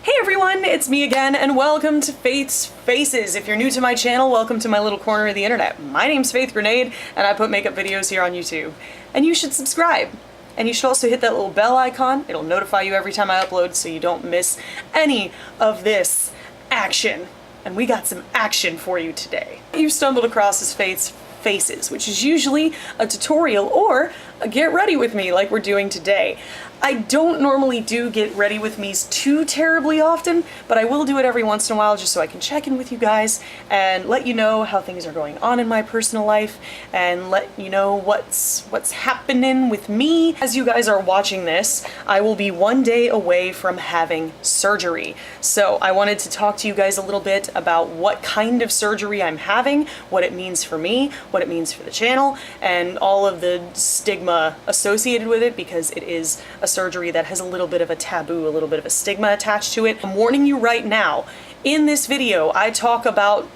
Hey everyone, it's me again, and welcome to Faith's Faces. If you're new to my channel, welcome to my little corner of the internet. My name's Faith Grenade, and I put makeup videos here on YouTube. And you should subscribe. And you should also hit that little bell icon. It'll notify you every time I upload so you don't miss any of this action. And we got some action for you today. You stumbled across this Faith's Faces, which is usually a tutorial or a get ready with me like we're doing today. I don't normally do get ready with me's too terribly often, but I will do it every once in a while just so I can check in with you guys and let you know how things are going on in my personal life and let you know what's happening with me. As you guys are watching this, I will be one day away from having surgery. So I wanted to talk to you guys a little bit about what kind of surgery I'm having, what it means for me, what it means for the channel, and all of the stigma associated with it, because it is a surgery that has a little bit of a taboo, a little bit of a stigma attached to it. I'm warning you right now, in this video I talk about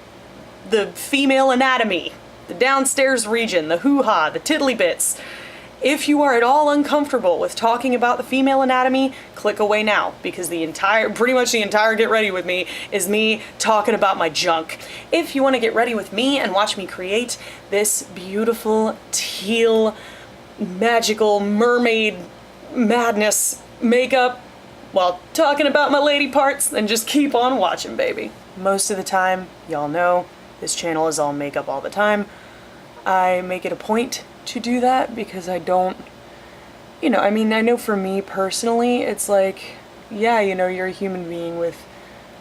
the female anatomy, the downstairs region, the hoo-ha, the tiddly bits. If you are at all uncomfortable with talking about the female anatomy, click away now, because pretty much the entire get ready with me is me talking about my junk. If you want to get ready with me and watch me create this beautiful teal magical mermaid madness makeup while talking about my lady parts, then just keep on watching, baby. Most of the time, y'all know, this channel is all makeup all the time. I make it a point to do that because I don't, I know for me personally, it's like, yeah, you're a human being with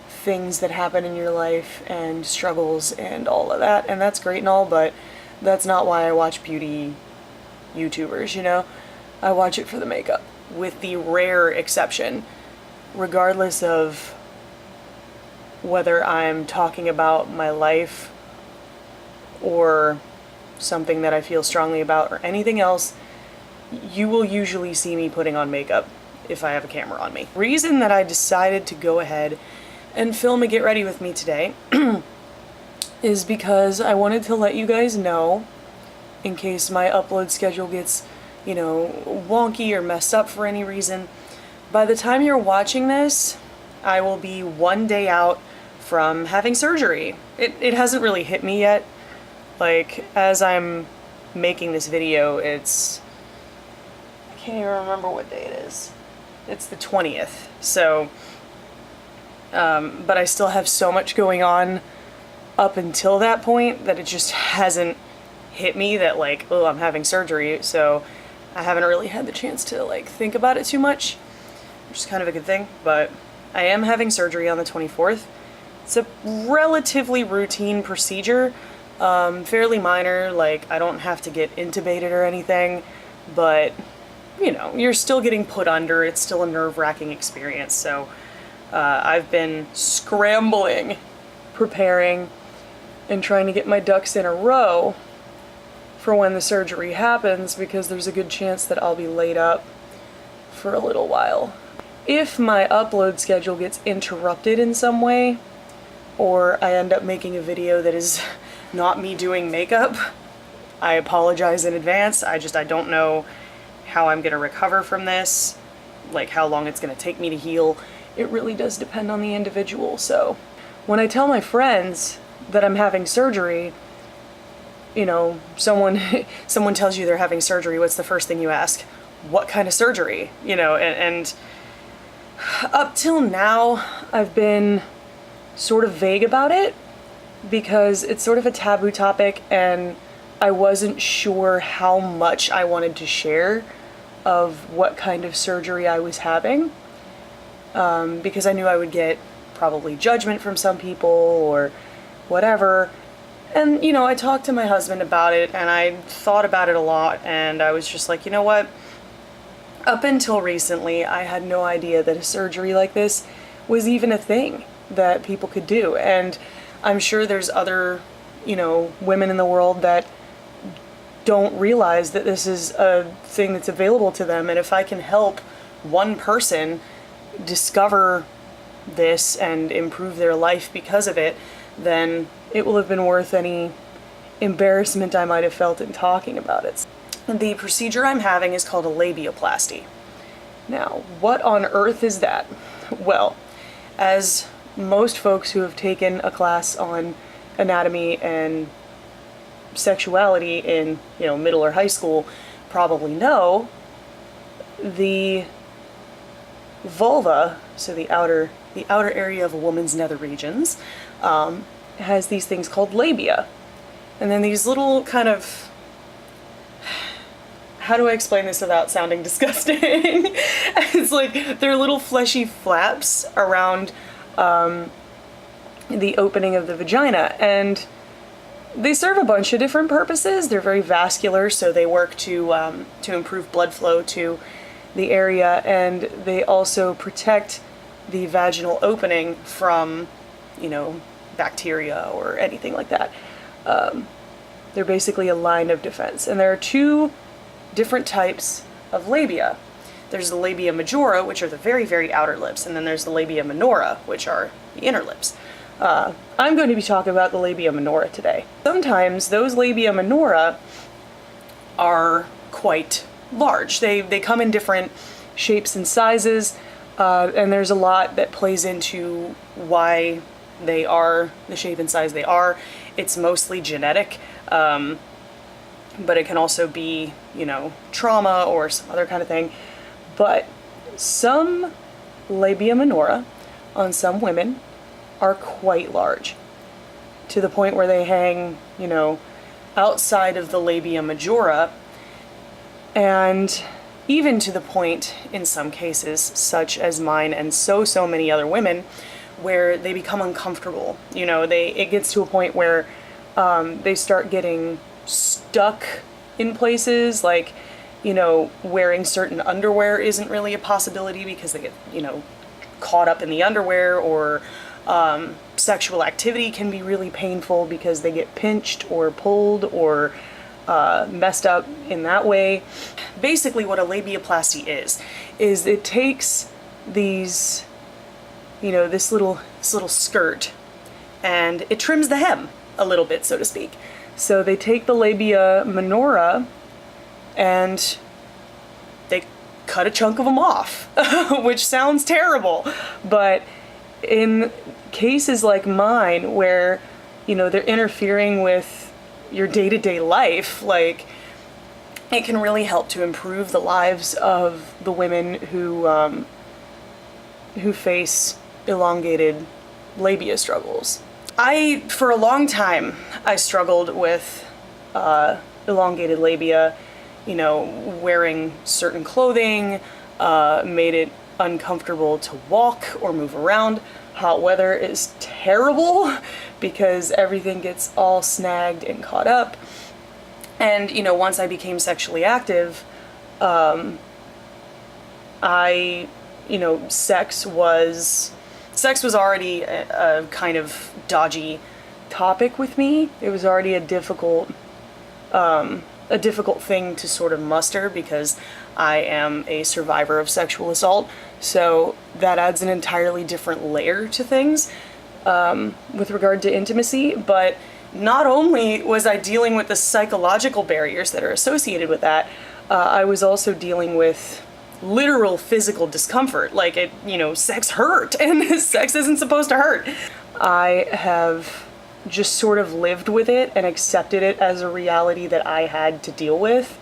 things that happen in your life and struggles and all of that, and that's great and all, but that's not why I watch beauty YouTubers, I watch it for the makeup, with the rare exception, regardless of whether I'm talking about my life or something that I feel strongly about or anything else, you will usually see me putting on makeup if I have a camera on me. Reason that I decided to go ahead and film a get ready with me today is because I wanted to let you guys know, in case my upload schedule gets wonky or messed up for any reason. By the time you're watching this, I will be one day out from having surgery. It hasn't really hit me yet. Like, as I'm making this video, I can't even remember what day it is. It's the 20th, so, but I still have so much going on up until that point that it just hasn't hit me that, like, oh, I'm having surgery, so I haven't really had the chance to, like, think about it too much, which is kind of a good thing, but I am having surgery on the 24th. It's a relatively routine procedure, fairly minor, like, I don't have to get intubated or anything, but, you're still getting put under, it's still a nerve-wracking experience, so I've been scrambling, preparing, and trying to get my ducks in a row for when the surgery happens, because there's a good chance that I'll be laid up for a little while. If my upload schedule gets interrupted in some way, or I end up making a video that is not me doing makeup, I apologize in advance. I don't know how I'm gonna recover from this, like how long it's gonna take me to heal. It really does depend on the individual. So when I tell my friends that I'm having surgery, someone tells you they're having surgery, what's the first thing you ask? What kind of surgery? And up till now, I've been sort of vague about it because it's sort of a taboo topic, and I wasn't sure how much I wanted to share of what kind of surgery I was having, because I knew I would get probably judgment from some people or whatever. And, I talked to my husband about it, and I thought about it a lot, and I was just like, you know what? Up until recently, I had no idea that a surgery like this was even a thing that people could do. And I'm sure there's other, women in the world that don't realize that this is a thing that's available to them. And if I can help one person discover this and improve their life because of it, then it will have been worth any embarrassment I might have felt in talking about it. The procedure I'm having is called a labiaplasty. Now, what on earth is that? Well, as most folks who have taken a class on anatomy and sexuality in, you know, middle or high school probably know, the vulva, so the outer area of a woman's nether regions, has these things called labia. And then these little kind of, how do I explain this without sounding disgusting? It's like they're little fleshy flaps around the opening of the vagina, and they serve a bunch of different purposes. They're very vascular, so they work to improve blood flow to the area, and they also protect the vaginal opening from, you know, bacteria or anything like that. They're basically a line of defense. And there are two different types of labia. There's the labia majora, which are the very, very outer lips, and then there's the labia minora, which are the inner lips. I'm going to be talking about the labia minora today. Sometimes those labia minora are quite large. They come in different shapes and sizes, and there's a lot that plays into why they are the shape and size they are. It's mostly genetic, but it can also be, you know, trauma or some other kind of thing. But some labia minora on some women are quite large, to the point where they hang, you know, outside of the labia majora, and even to the point, in some cases, such as mine and so many other women, where they become uncomfortable. You know, it gets to a point where they start getting stuck in places, like, you know, wearing certain underwear isn't really a possibility because they get, you know, caught up in the underwear, or sexual activity can be really painful because they get pinched or pulled or messed up in that way. Basically what a labiaplasty is it takes these, you know, this little skirt, and it trims the hem a little bit, so to speak. So they take the labia minora and they cut a chunk of them off, which sounds terrible, but in cases like mine where, you know, they're interfering with your day-to-day life, like, it can really help to improve the lives of the women who face elongated labia struggles. For a long time, I struggled with elongated labia. You know, wearing certain clothing made it uncomfortable to walk or move around. Hot weather is terrible because everything gets all snagged and caught up. And, you know, once I became sexually active, you know, sex was already a kind of dodgy topic with me. It was already a difficult thing to sort of muster because I am a survivor of sexual assault. So that adds an entirely different layer to things with regard to intimacy. But not only was I dealing with the psychological barriers that are associated with that, I was also dealing with literal physical discomfort. Like, it, you know, sex hurt, and sex isn't supposed to hurt. I have just sort of lived with it and accepted it as a reality that I had to deal with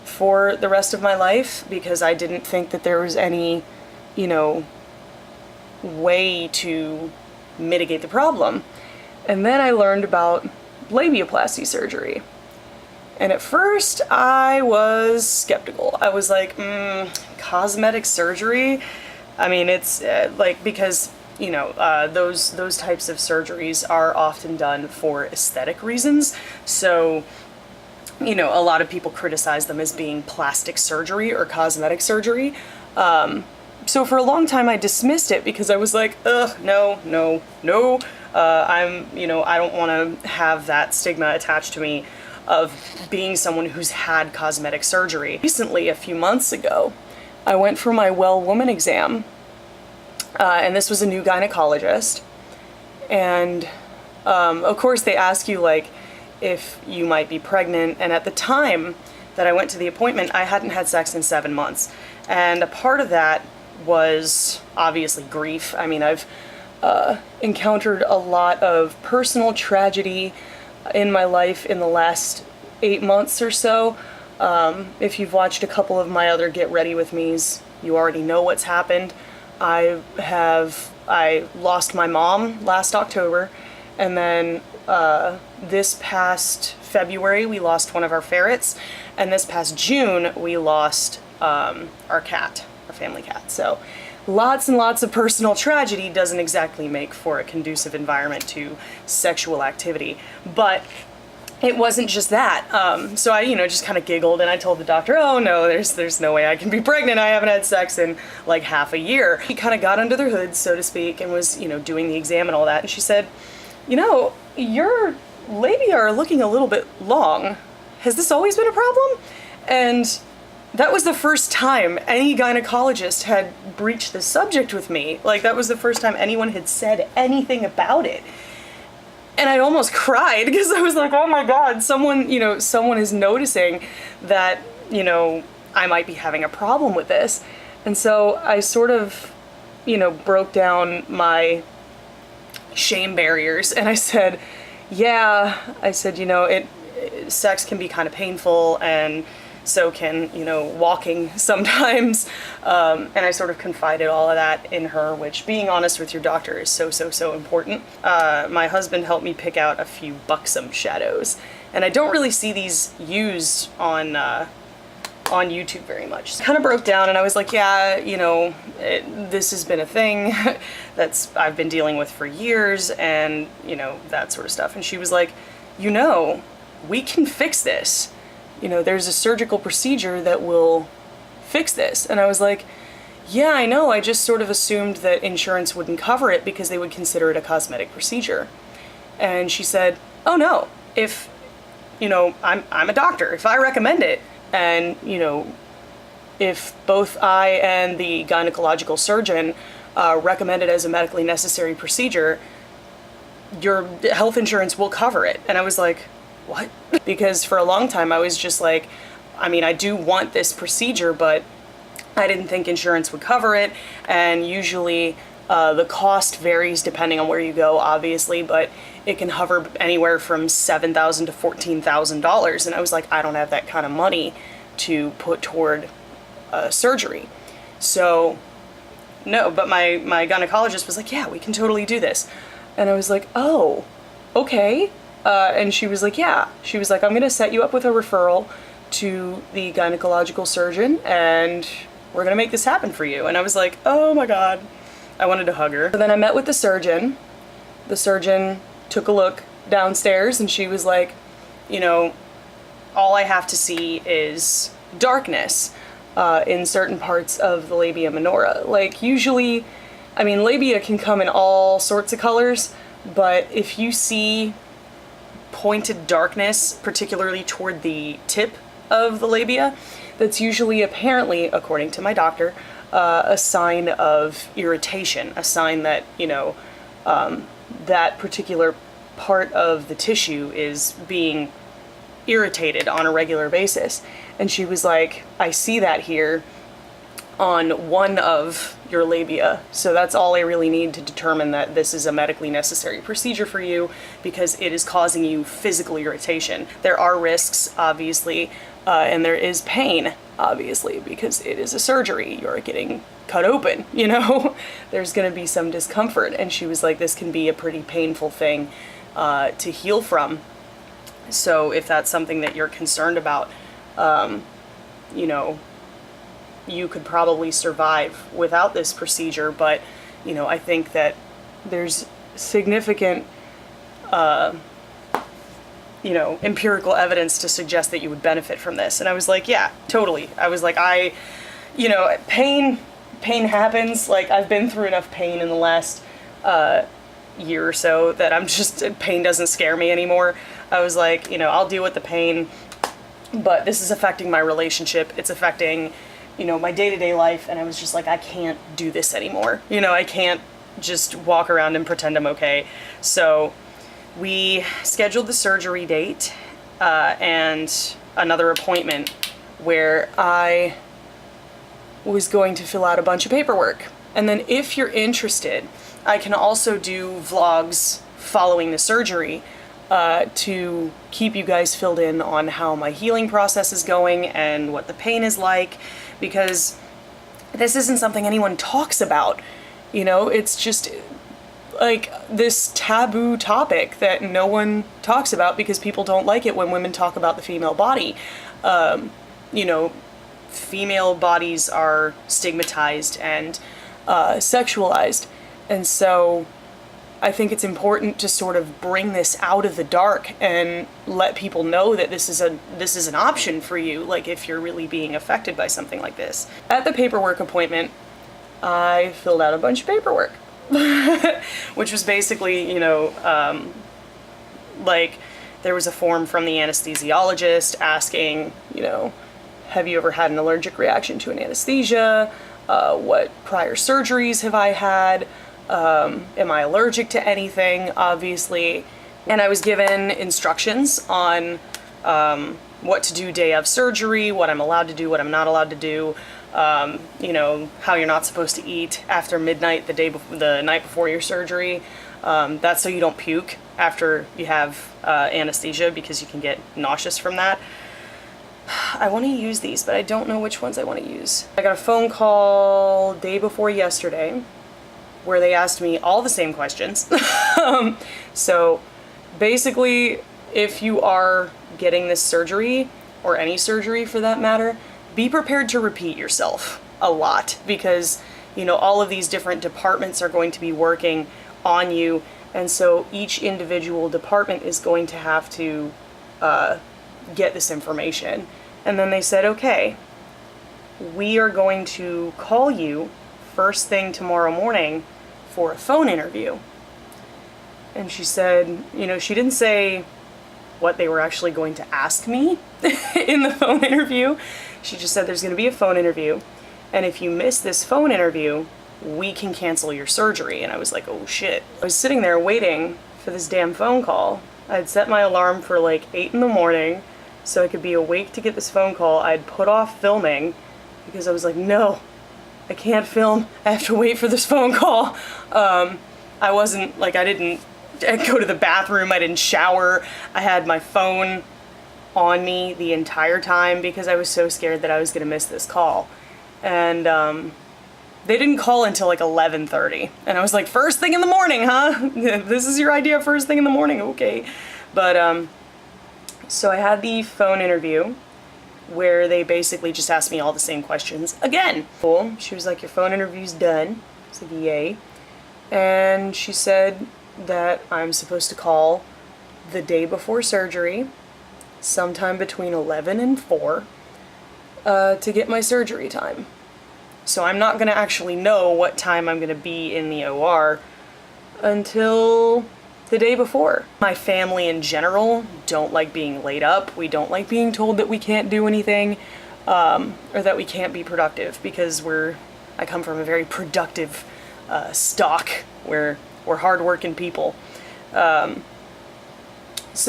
for the rest of my life, because I didn't think that there was any, you know, way to mitigate the problem. And then I learned about labiaplasty surgery. And at first I was skeptical. I was like, cosmetic surgery? I mean, it's like, because, you know, those types of surgeries are often done for aesthetic reasons. So, you know, a lot of people criticize them as being plastic surgery or cosmetic surgery. So for a long time I dismissed it because I was like, ugh, no. You know, I don't want to have that stigma attached to me of being someone who's had cosmetic surgery. Recently, a few months ago, I went for my well woman exam, and this was a new gynecologist, and of course they ask you, like, if you might be pregnant, and at the time that I went to the appointment, I hadn't had sex in 7 months, and a part of that was obviously grief. I mean, I've encountered a lot of personal tragedy in my life in the last 8 months or so. If you've watched a couple of my other Get Ready With Me's, you already know what's happened. I lost my mom last October, and then this past February we lost one of our ferrets, and this past June we lost our cat, our family cat. So lots and lots of personal tragedy doesn't exactly make for a conducive environment to sexual activity. But it wasn't just that. So I, just kind of giggled, and I told the doctor, oh no, there's no way I can be pregnant. I haven't had sex in like half a year. He kind of got under the hood, so to speak, and was, doing the exam and all that. And she said, your labia are looking a little bit long. Has this always been a problem? And that was the first time any gynecologist had breached the subject with me. Like, that was the first time anyone had said anything about it. And I almost cried because I was like, oh my God, someone is noticing that, I might be having a problem with this. And so I sort of, broke down my shame barriers, and I said, sex can be kind of painful, and so can, walking sometimes. And I sort of confided all of that in her, which, being honest with your doctor, is so important. My husband helped me pick out a few Buxom shadows, and I don't really see these used on YouTube very much. Kind of broke down, and I was like, this has been a thing I've been dealing with for years, and, that sort of stuff. And she was like, we can fix this. There's a surgical procedure that will fix this. And I was like, yeah, I know. I just sort of assumed that insurance wouldn't cover it because they would consider it a cosmetic procedure. And she said, oh no, if, I'm a doctor. If I recommend it, and, if both I and the gynecological surgeon recommend it as a medically necessary procedure, your health insurance will cover it. And I was like, what? Because for a long time I was just like, I do want this procedure, but I didn't think insurance would cover it. And usually the cost varies depending on where you go, obviously, but it can hover anywhere from $7,000 to $14,000. And I was like, I don't have that kind of money to put toward surgery. So no, but my gynecologist was like, yeah, we can totally do this. And I was like, oh, okay. And she was like, yeah. She was like, I'm going to set you up with a referral to the gynecological surgeon, and we're going to make this happen for you. And I was like, oh my God. I wanted to hug her. So then I met with the surgeon. The surgeon took a look downstairs, and she was like, all I have to see is darkness in certain parts of the labia minora. Like, usually, labia can come in all sorts of colors, but if you see pointed darkness, particularly toward the tip of the labia, that's usually, apparently, according to my doctor, a sign of irritation, a sign that, that particular part of the tissue is being irritated on a regular basis. And she was like, I see that here on one of your labia, so that's all I really need to determine that this is a medically necessary procedure for you, because it is causing you physical irritation. There are risks, obviously, and there is pain, obviously, because it is a surgery. You're getting cut open, There's gonna be some discomfort. And she was like, this can be a pretty painful thing to heal from. So if that's something that you're concerned about, you could probably survive without this procedure, but, I think that there's significant, empirical evidence to suggest that you would benefit from this. And I was like, yeah, totally. I was like, pain happens. Like, I've been through enough pain in the last year or so that pain doesn't scare me anymore. I was like, I'll deal with the pain, but this is affecting my relationship. It's affecting, my day-to-day life. And I was just like, I can't do this anymore. I can't just walk around and pretend I'm okay. So we scheduled the surgery date and another appointment where I was going to fill out a bunch of paperwork. And then if you're interested, I can also do vlogs following the surgery to keep you guys filled in on how my healing process is going and what the pain is like, because this isn't something anyone talks about. You know, it's just like this taboo topic that no one talks about because people don't like it when women talk about the female body. You know, female bodies are stigmatized and sexualized, and so I think it's important to sort of bring this out of the dark and let people know that this is an option for you, like if you're really being affected by something like this. At the paperwork appointment, I filled out a bunch of paperwork, which was basically, you know, like there was a form from the anesthesiologist asking, you know, have you ever had an allergic reaction to an anesthesia? What prior surgeries have I had? Am I allergic to anything, obviously? And I was given instructions on what to do day of surgery, what I'm allowed to do, what I'm not allowed to do, you know, how you're not supposed to eat after midnight the night before your surgery. That's so you don't puke after you have anesthesia, because you can get nauseous from that. I want to use these, but I don't know which ones I want to use. I got a phone call day before yesterday where they asked me all the same questions. So basically, if you are getting this surgery, or any surgery for that matter, be prepared to repeat yourself a lot, because, you know, all of these different departments are going to be working on you, and so each individual department is going to have to get this information. And then they said, okay, we are going to call you first thing tomorrow morning for a phone interview. And she said, you know, she didn't say what they were actually going to ask me in the phone interview. She just said there's going to be a phone interview, and if you miss this phone interview, we can cancel your surgery. And I was like, oh shit. I was sitting there waiting for this damn phone call. I'd set my alarm for like 8 in the morning so I could be awake to get this phone call. I'd put off filming because I was like, no, I can't film. I have to wait for this phone call. I wasn't, like, I didn't go to the bathroom. I didn't shower. I had my phone on me the entire time because I was so scared that I was going to miss this call. And they didn't call until like 11:30. And I was like, first thing in the morning, huh? This is your idea, first thing in the morning? Okay. But, so I had the phone interview where they basically just asked me all the same questions again. Cool. She was like, your phone interview's done. I was like, yay. And she said that I'm supposed to call the day before surgery, sometime between 11 and 4, to get my surgery time. So I'm not going to actually know what time I'm going to be in the OR until the day before. My family in general don't like being laid up. We don't like being told that we can't do anything, or that we can't be productive, because I come from a very productive stock where we're hardworking people. So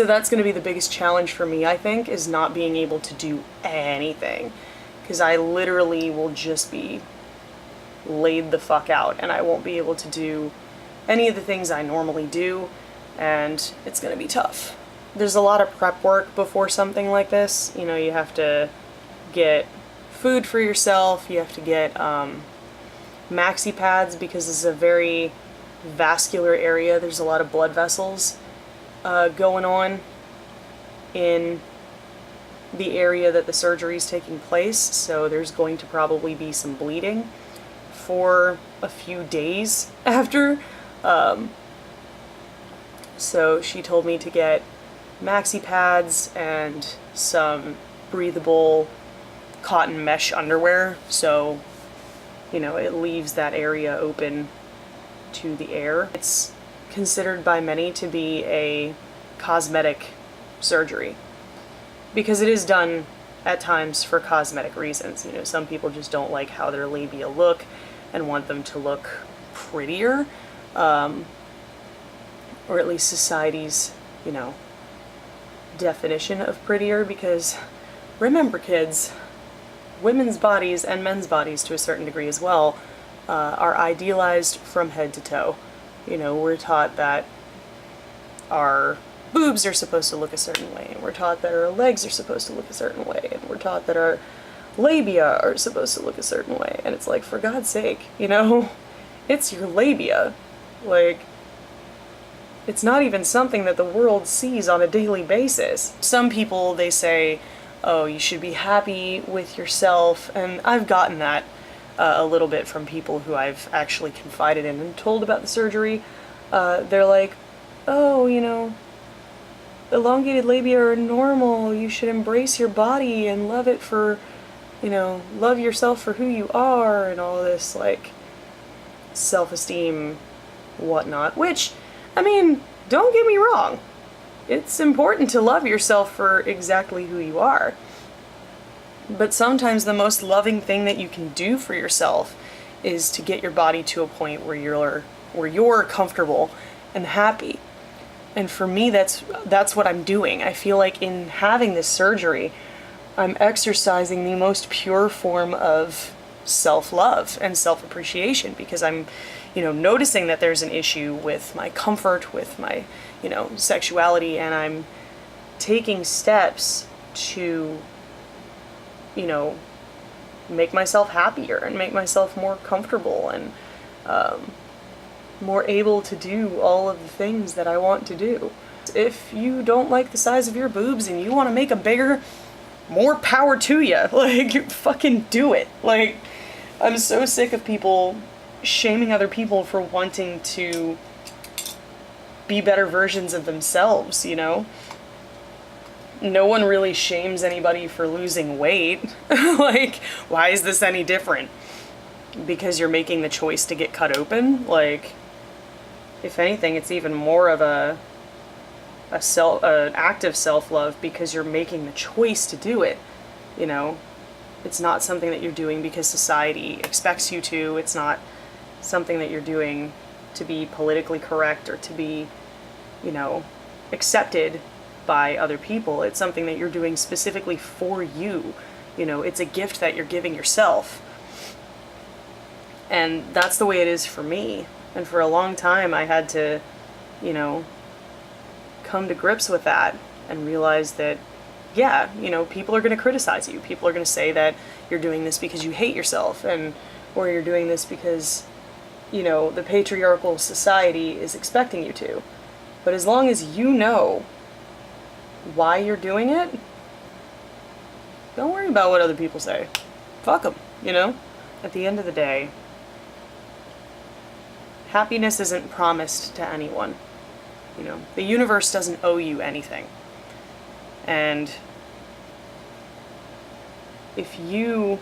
that's going to be the biggest challenge for me, I think, is not being able to do anything. Because I literally will just be laid the fuck out, and I won't be able to do any of the things I normally do, and it's going to be tough. There's a lot of prep work before something like this. You know, you have to get food for yourself, you have to get maxi pads, because this is a very vascular area. There's a lot of blood vessels going on in the area that the surgery is taking place, so there's going to probably be some bleeding for a few days after. So she told me to get maxi pads and some breathable cotton mesh underwear, so, you know, it leaves that area open to the air. It's considered by many to be a cosmetic surgery, because it is done at times for cosmetic reasons. You know, some people just don't like how their labia look and want them to look prettier, or at least society's, you know, definition of prettier, because remember, kids, women's bodies and men's bodies to a certain degree as well are idealized from head to toe. You know, we're taught that our boobs are supposed to look a certain way, and we're taught that our legs are supposed to look a certain way, and we're taught that our labia are supposed to look a certain way, and it's like, for God's sake, you know, it's your labia. Like, it's not even something that the world sees on a daily basis. Some people, they say, oh, you should be happy with yourself, and I've gotten that a little bit from people who I've actually confided in and told about the surgery. They're like, oh, you know, elongated labia are normal, you should embrace your body and love it for, you know, love yourself for who you are, and all this, like, self-esteem, whatnot, which, I mean, don't get me wrong, it's important to love yourself for exactly who you are, but sometimes the most loving thing that you can do for yourself is to get your body to a point where you're comfortable and happy. And for me, that's what I'm doing. I feel like in having this surgery, I'm exercising the most pure form of self-love and self-appreciation, because I'm, you know, noticing that there's an issue with my comfort, with my, you know, sexuality, and I'm taking steps to, you know, make myself happier and make myself more comfortable and more able to do all of the things that I want to do. If you don't like the size of your boobs and you want to make them bigger, more power to you. Like, fucking do it. Like, I'm so sick of people shaming other people for wanting to be better versions of themselves, you know? No one really shames anybody for losing weight. Like, why is this any different? Because you're making the choice to get cut open? Like, if anything, it's even more of an act of self-love, because you're making the choice to do it, you know? It's not something that you're doing because society expects you to. It's not something that you're doing to be politically correct or to be, you know, accepted by other people. It's something that you're doing specifically for you. You know, it's a gift that you're giving yourself. And that's the way it is for me. And for a long time, I had to, you know, come to grips with that and realize that, yeah, you know, people are going to criticize you. People are going to say that you're doing this because you hate yourself, and or you're doing this because, you know, the patriarchal society is expecting you to. But as long as you know why you're doing it, don't worry about what other people say. Fuck them, you know? At the end of the day, happiness isn't promised to anyone. You know, the universe doesn't owe you anything. And if you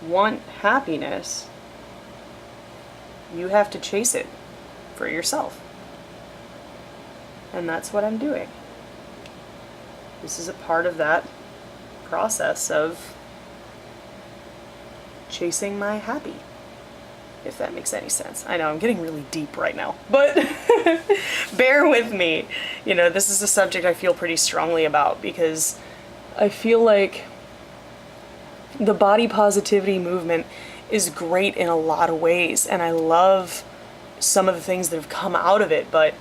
want happiness, you have to chase it for yourself. And that's what I'm doing. This is a part of that process of chasing my happy, if that makes any sense. I know I'm getting really deep right now, but bear with me. You know, this is a subject I feel pretty strongly about, because I feel like the body positivity movement is great in a lot of ways, and I love some of the things that have come out of it, but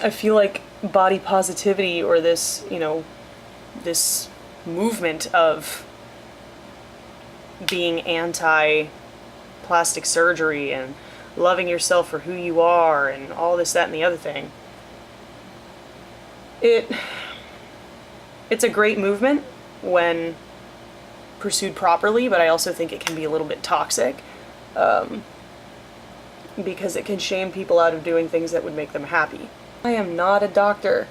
I feel like body positivity, or this, you know, this movement of being anti-plastic surgery and loving yourself for who you are and all this, that, and the other thing, it's a great movement when pursued properly, but I also think it can be a little bit toxic, because it can shame people out of doing things that would make them happy. I am not a doctor.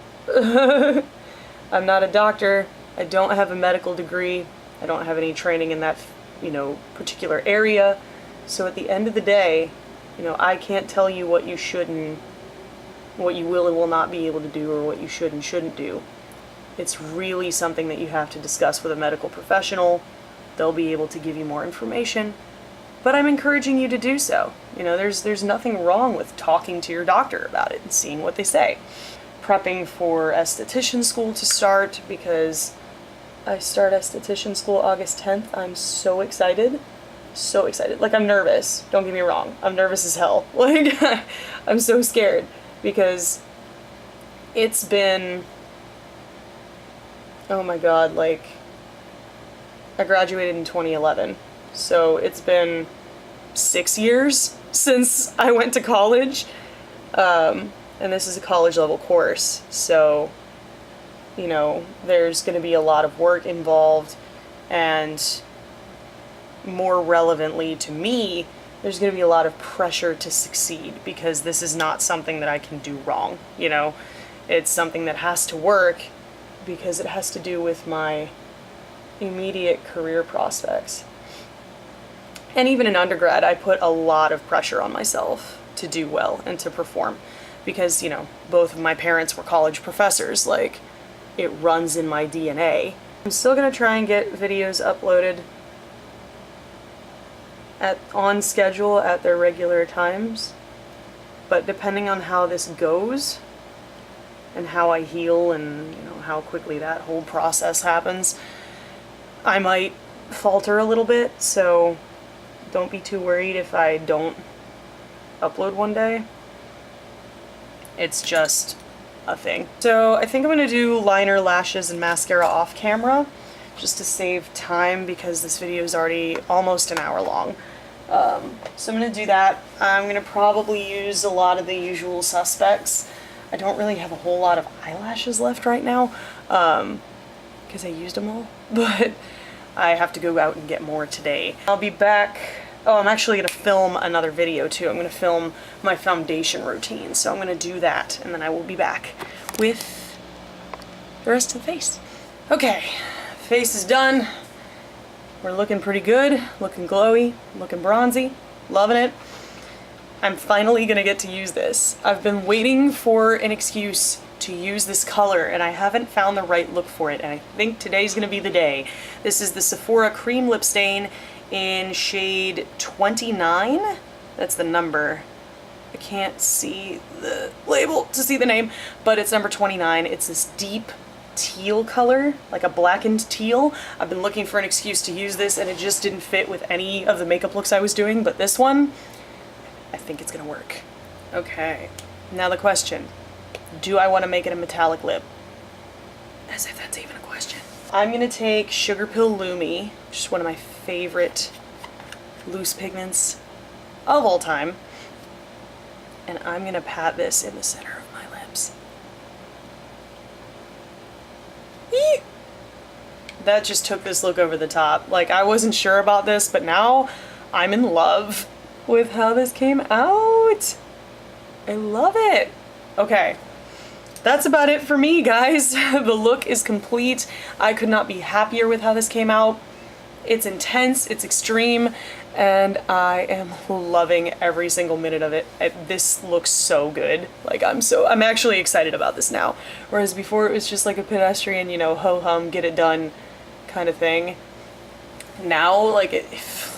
I'm not a doctor. I don't have a medical degree. I don't have any training in that, you know, particular area. So at the end of the day, you know, I can't tell you what you should and what you will and will not be able to do, or what you should and shouldn't do. It's really something that you have to discuss with a medical professional. They'll be able to give you more information, but I'm encouraging you to do so. You know, there's nothing wrong with talking to your doctor about it and seeing what they say. Prepping for esthetician school to start, because I start esthetician school August 10th. I'm so excited. So excited. Like, I'm nervous. Don't get me wrong. I'm nervous as hell. Like, I'm so scared because it's been, oh my god, like, I graduated in 2011. So it's been 6 years since I went to college. And this is a college level course. So, you know, there's going to be a lot of work involved, and more relevantly to me, there's going to be a lot of pressure to succeed because this is not something that I can do wrong, you know? It's something that has to work because it has to do with my immediate career prospects. And even in undergrad, I put a lot of pressure on myself to do well and to perform because, you know, both of my parents were college professors. Like, it runs in my DNA. I'm still gonna try and get videos uploaded on schedule at their regular times, but depending on how this goes and how I heal and, you know, how quickly that whole process happens, I might falter a little bit, so don't be too worried if I don't upload one day. It's just a thing. So I think I'm gonna do liner, lashes, and mascara off camera just to save time because this video is already almost an hour long. So I'm gonna do that. I'm gonna probably use a lot of the usual suspects. I don't really have a whole lot of eyelashes left right now because I used them all, but I have to go out and get more today. I'll be back. Oh, I'm actually gonna film another video too. I'm gonna film my foundation routine, so I'm gonna do that, and then I will be back with the rest of the face. Okay, face is done. We're looking pretty good, looking glowy, looking bronzy, loving it. I'm finally gonna get to use this. I've been waiting for an excuse to use this color and I haven't found the right look for it, and I think today's gonna be the day. This is the Sephora Cream Lip Stain in shade 29. That's the number. I can't see the label to see the name, but it's number 29. It's this deep teal color, like a blackened teal. I've been looking for an excuse to use this and it just didn't fit with any of the makeup looks I was doing, but this one, I think it's gonna work. Okay, now the question, do I want to make it a metallic lip? As if that's even a question. I'm gonna take Sugarpill Lumi, which is one of my favorite loose pigments of all time, and I'm gonna pat this in the center of my lips. Eek! That just took this look over the top. Like, I wasn't sure about this, but now I'm in love with how this came out. I love it. Okay, that's about it for me, guys. The look is complete. I could not be happier with how this came out. It's intense, it's extreme, and I am loving every single minute of it. This looks so good. Like, I'm actually excited about this now. Whereas before it was just like a pedestrian, you know, ho-hum, get it done kind of thing. Now, like, it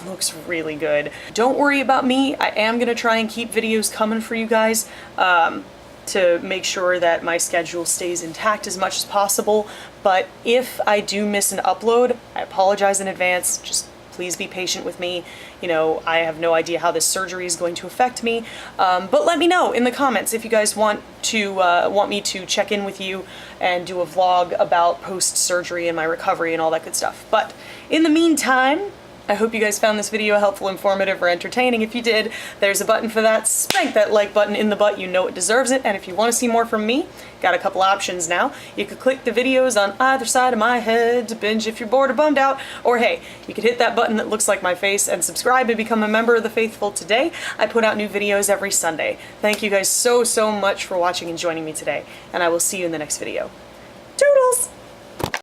looks really good. Don't worry about me. I am gonna try and keep videos coming for you guys to make sure that my schedule stays intact as much as possible. But if I do miss an upload, I apologize in advance. Just please be patient with me. You know, I have no idea how this surgery is going to affect me. But let me know in the comments if you guys want me to check in with you and do a vlog about post-surgery and my recovery and all that good stuff. But in the meantime, I hope you guys found this video helpful, informative, or entertaining. If you did, there's a button for that. Spank that like button in the butt. You know it deserves it. And if you want to see more from me, got a couple options now. You could click the videos on either side of my head to binge if you're bored or bummed out. Or hey, you could hit that button that looks like my face and subscribe and become a member of the faithful today. I put out new videos every Sunday. Thank you guys so much for watching and joining me today. And I will see you in the next video.